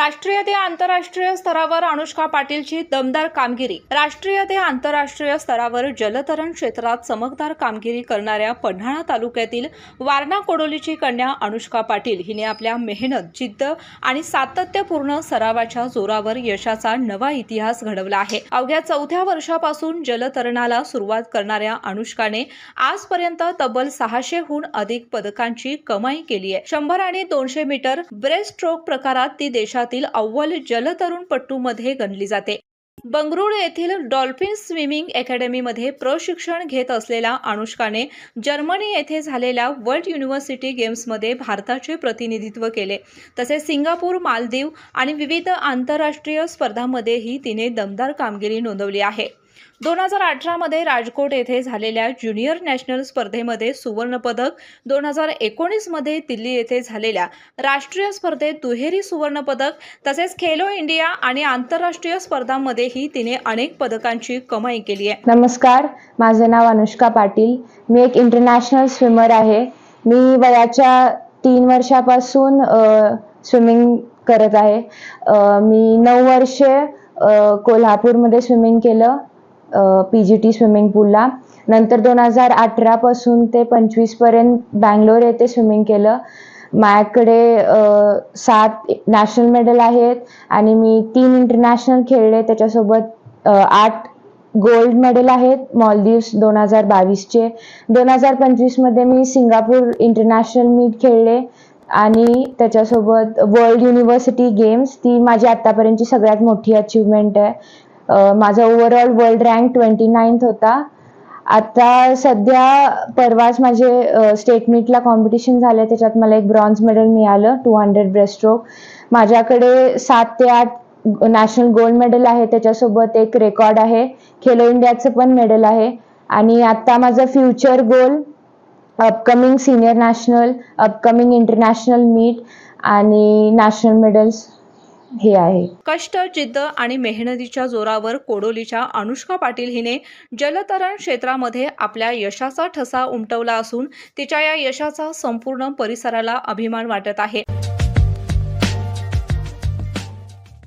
राष्ट्रीय ते आंतरराष्ट्रीय स्तरावर अनुष्का पाटीलची दमदार कामगिरी। राष्ट्रीय ते आंतरराष्ट्रीय स्तरावर जलतरण क्षेत्रात चमकदार कामगिरी करणाऱ्या पन्हाळा तालुक्यातील वारणा कोडोलीची कन्या अनुष्का पाटील हिने आपल्या मेहनत, जिद्द आणि सातत्यपूर्ण सरावाच्या जोरावर यशाचा नवा इतिहास घडवला आहे। अवघ्या 4थ्या वर्षापासून जलतरणाला सुरुवात करणाऱ्या अनुष्काने आजपर्यंत तब्बल 600हून अधिक पदकांची कमाई केली आहे। 100 आणि 200 मीटर ब्रेस्टस्ट्रोक प्रकारात ती देशातील अव्वल जलतरणपटूमध्ये गणली जाते। बंगळुरू येथील डॉल्फिन स्विमिंग अकॅडमीमध्ये प्रशिक्षण घेत असलेल्या अनुष्काने जर्मनी येथे झालेल्या वर्ल्ड युनिव्हर्सिटी गेम्समध्ये भारताचे प्रतिनिधित्व केले। तसेच सिंगापूर, मालदीव आणि विविध आंतरराष्ट्रीय स्पर्धांमध्येही तिने दमदार कामगिरी नोंदवली आहे। 2018 मध्ये राजकोट येथे झालेल्या ज्युनियर नॅशनल स्पर्धेमध्ये सुवर्ण पदक, 2019 मध्ये दिल्ली येथे झालेल्या राष्ट्रीय स्पर्धेत दुहेरी सुवर्ण पदक, तसेच खेलो इंडिया आणि आंतरराष्ट्रीय स्पर्धांमध्येही तिने अनेक पदकांची कमाई केली आहे। नमस्कार, माझे नाव अनुष्का पाटील। मी एक इंटरनॅशनल स्विमर आहे। मी वयाच्या 3 वर्षापासून स्विमिंग करत आहे। मी 9 वर्षे कोल्हापूरमध्ये स्विमिंग केलं, PGT स्विमिंग पूलला। नंतर 2018 पासून ते 25 पर्यंत बँगलोर येथे स्विमिंग केलं। माझ्याकडे 7 नॅशनल मेडल आहेत आणि मी 3 इंटरनॅशनल खेळले। त्याच्यासोबत 8 गोल्ड मेडल आहेत मालदीव्स 2022 चे। 2025 मध्ये मी सिंगापूर इंटरनॅशनल मीट खेळले आणि त्याच्यासोबत वर्ल्ड युनिव्हर्सिटी गेम्स, ती माझी आतापर्यंतची सगळ्यात मोठी अचीवमेंट आहे। माझा ओव्हरऑल वर्ल्ड रँक 29th होता। आता सध्या परवाच माझे स्टेट मीटला कॉम्पिटिशन झाले, त्याच्यात मला एक ब्रॉन्झ मेडल मिळालं 200 ब्रेस्टस्ट्रोक। माझ्याकडे 7 ते 8 नॅशनल गोल्ड मेडल आहे, त्याच्यासोबत एक रेकॉर्ड आहे, खेलो इंडियाचं पण मेडल आहे। आणि आता माझं future goal upcoming senior national, upcoming international meet आणि नॅशनल मेडल्स हे आहे। कष्ट, जिद्द आणि मेहनतीच्या जोरावर कोडोलीच्या अनुष्का पाटील हिने जलतरण क्षेत्रामध्ये आपल्या यशाचा ठसा उमटवला असून तिच्या या यशाचा संपूर्ण परिसराला अभिमान वाटत आहे।